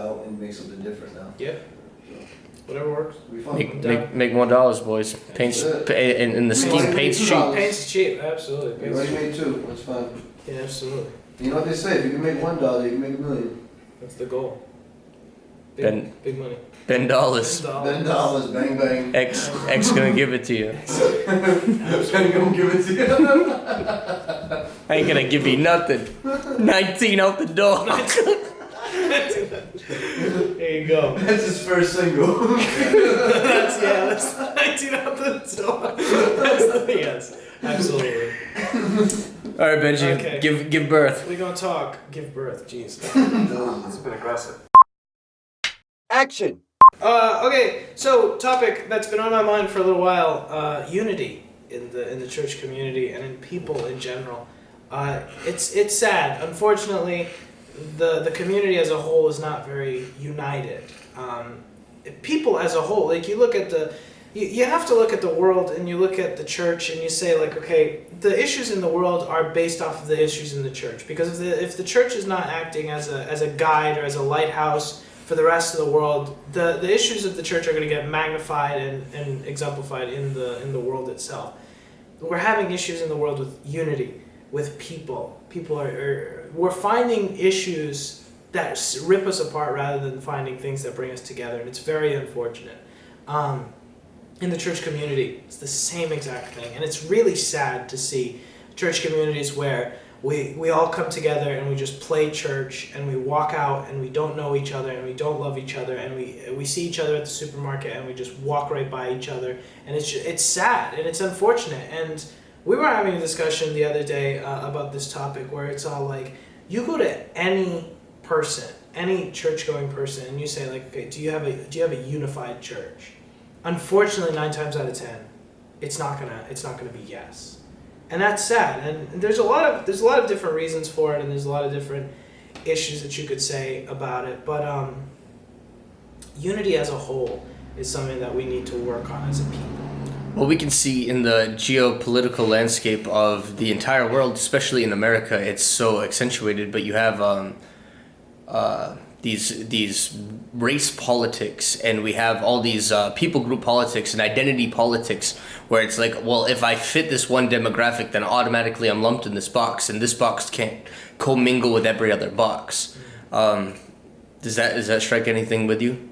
out and make something different now. Yeah. Whatever works. Make more dollars, boys. Paint's and the scheme paint's cheap. Paint's cheap, absolutely. You already made $2. That's fine. Yeah, absolutely. You know what they say? If you can make $1, you can make $1 million. That's the goal. Big money. $10. $10, bang bang. X gonna give it to you. Benny gonna give it to you. I ain't gonna give you nothing. 19 out the door. There you go. That's his first single. that's 19 out the door. Yes, absolutely. All right, Benji, Okay. give birth. We're gonna talk. Give birth. Jeez. It's been aggressive. Action! Okay, so topic that's been on my mind for a little while: unity in the church community and in people in general. It's sad. Unfortunately, the community as a whole is not very united. People as a whole, like you look at you have to look at the world and you look at the church and you say like, okay, the issues in the world are based off of the issues in the church, because if the church is not acting as a guide or as a lighthouse for the rest of the world, the issues of the church are going to get magnified and exemplified in the world itself. We're having issues in the world with unity, with people. We're finding issues that rip us apart rather than finding things that bring us together, and it's very unfortunate. In the church community, it's the same exact thing, and it's really sad to see church communities where we all come together and we just play church and we walk out and we don't know each other and we don't love each other and we see each other at the supermarket and we just walk right by each other, and it's sad and it's unfortunate. And we were having a discussion the other day about this topic where it's all like, you go to any person, any church-going person, and you say like, okay, do you have a unified church? Unfortunately, 9 times out of 10, it's not gonna be yes. And that's sad, and there's a lot of different reasons for it, and there's a lot of different issues that you could say about it. But unity as a whole is something that we need to work on as a people. What we can see in the geopolitical landscape of the entire world, especially in America, it's so accentuated. But you have these race politics, and we have all these people group politics and identity politics, where it's like, well, if I fit this one demographic, then automatically I'm lumped in this box, and this box can't commingle with every other box. Does that strike anything with you?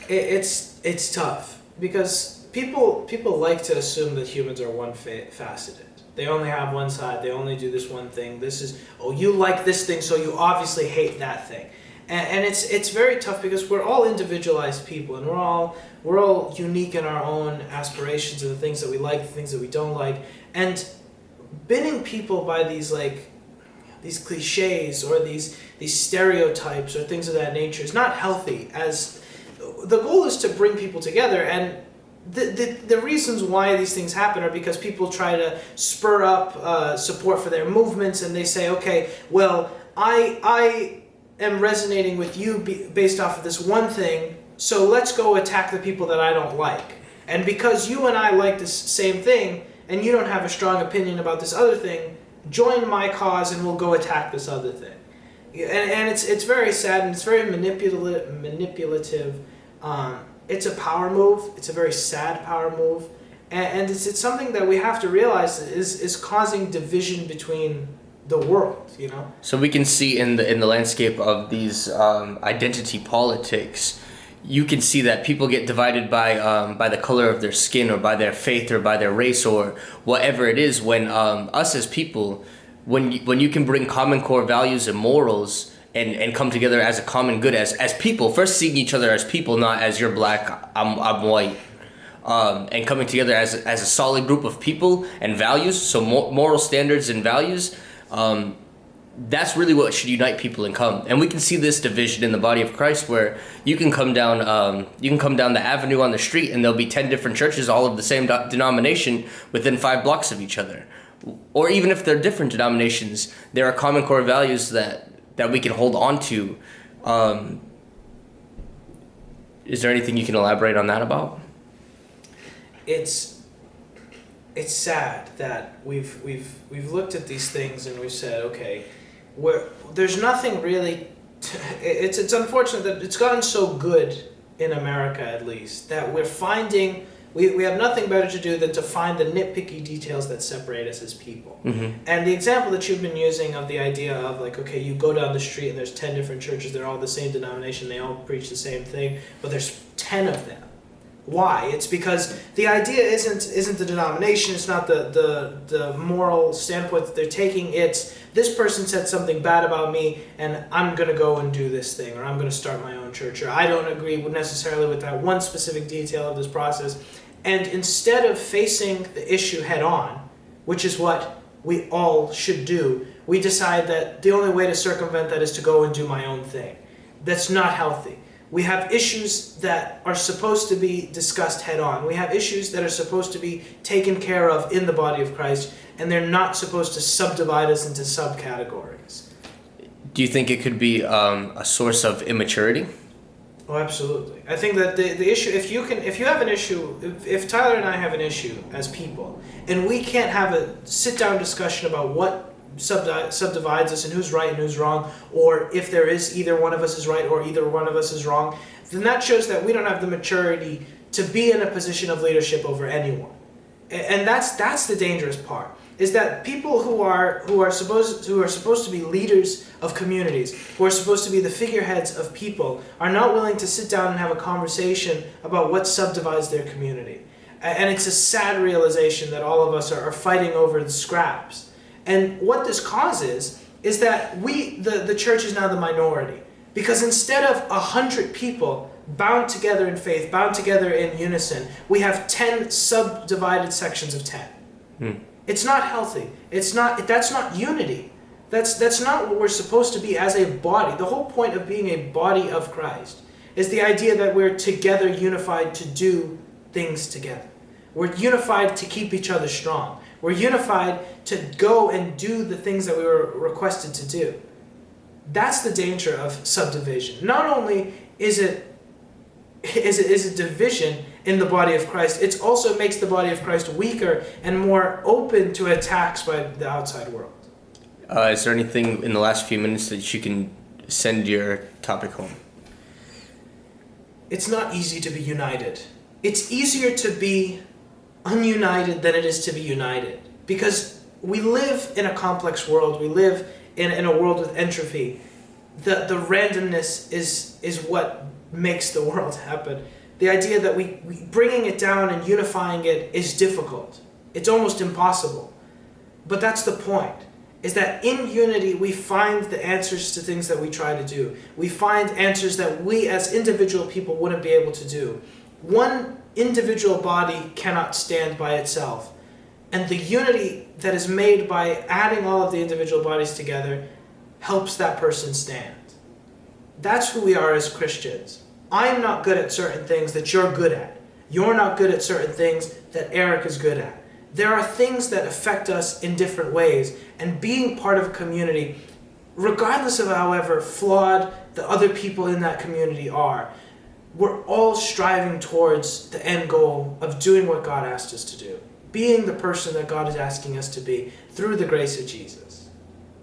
It's tough because people like to assume that humans are one-faceted. They only have one side. They only do this one thing. You like this thing, so you obviously hate that thing. And it's very tough because we're all individualized people, and we're all unique in our own aspirations and the things that we like, the things that we don't like. And binning people by these cliches or these stereotypes or things of that nature is not healthy. As the goal is to bring people together, and the reasons why these things happen are because people try to spur up support for their movements, and they say, okay, well, I am resonating with you based off of this one thing, so let's go attack the people that I don't like. And because you and I like this same thing, and you don't have a strong opinion about this other thing, join my cause and we'll go attack this other thing. And it's very sad, and it's very manipulative. It's a power move. It's a very sad power move. And it's something that we have to realize is causing division between the world, you know. So we can see in the landscape of these identity politics, you can see that people get divided by the color of their skin, or by their faith, or by their race, or whatever it is. When us as people, when you can bring common core values and morals and come together as a common good, as people, first seeing each other as people, not as you're black, I'm white. And coming together as a solid group of people and values, so moral standards and values. That's really what should unite people and come. And we can see this division in the body of Christ, where you can come down the avenue on the street, and there'll be 10 different churches, all of the same denomination, within 5 blocks of each other. Or even if they're different denominations, there are common core values that we can hold on to. Is there anything you can elaborate on that about? It's sad that we've looked at these things and we've said, okay, there's nothing really it's unfortunate that it's gotten so good in America, at least, that we're finding we have nothing better to do than to find the nitpicky details that separate us as people. And the example that you've been using of the idea of like, okay, you go down the street and there's 10 different churches, they're all the same denomination, they all preach the same thing, but there's 10 of them. Why? It's because the idea isn't the denomination, it's not the moral standpoint that they're taking, it's this person said something bad about me and I'm going to go and do this thing, or I'm going to start my own church, or I don't agree necessarily with that one specific detail of this process. And instead of facing the issue head on, which is what we all should do, we decide that the only way to circumvent that is to go and do my own thing. That's not healthy. We have issues that are supposed to be discussed head on. We have issues that are supposed to be taken care of in the body of Christ, and they're not supposed to subdivide us into subcategories. Do you think it could be a source of immaturity? Oh, absolutely. I think that the issue, if you have an issue, if Tyler and I have an issue as people, and we can't have a sit-down discussion about what subdivides us and who's right and who's wrong, or if there is either one of us is right or either one of us is wrong, then that shows that we don't have the maturity to be in a position of leadership over anyone. And that's the dangerous part, is that people who are supposed to be leaders of communities, who are supposed to be the figureheads of people, are not willing to sit down and have a conversation about what subdivides their community. And it's a sad realization that all of us are fighting over the scraps. And what this causes is that the church is now the minority. Because instead of 100 people bound together in faith, bound together in unison, we have 10 subdivided sections of 10. It's not healthy. That's not unity. That's not what we're supposed to be as a body. The whole point of being a body of Christ is the idea that we're together unified to do things together. We're unified to keep each other strong. We're unified to go and do the things that we were requested to do. That's the danger of subdivision. Not only is it division in the body of Christ, it also makes the body of Christ weaker and more open to attacks by the outside world. Is there anything in the last few minutes that you can send your topic home? It's not easy to be united. It's easier to be ununited than it is to be united. Because we live in a complex world. We live in a world with entropy. The randomness is what makes the world happen. The idea that we bringing it down and unifying it is difficult. It's almost impossible. But that's the point, is that in unity we find the answers to things that we try to do. We find answers that we as individual people wouldn't be able to do. One individual body cannot stand by itself. And the unity that is made by adding all of the individual bodies together helps that person stand. That's who we are as Christians. I'm not good at certain things that you're good at. You're not good at certain things that Eric is good at. There are things that affect us in different ways, and being part of a community, regardless of however flawed the other people in that community are, we're all striving towards the end goal of doing what God asked us to do, being the person that God is asking us to be through the grace of Jesus.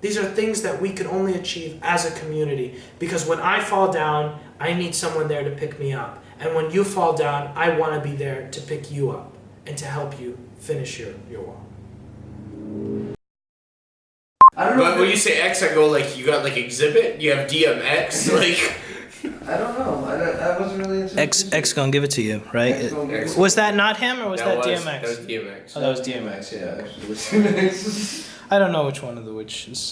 These are things that we can only achieve as a community, because when I fall down, I need someone there to pick me up. And when you fall down, I want to be there to pick you up and to help you finish your walk. I don't know. But when you say X, I go like, you got like Exhibit? You have DMX? Like... I don't know. I wasn't really into X gonna give it to you, right? X gonna give it. Was that not him, or was that DMX? That was DMX. Oh, that was DMX. Yeah, actually. I don't know which one of the which is.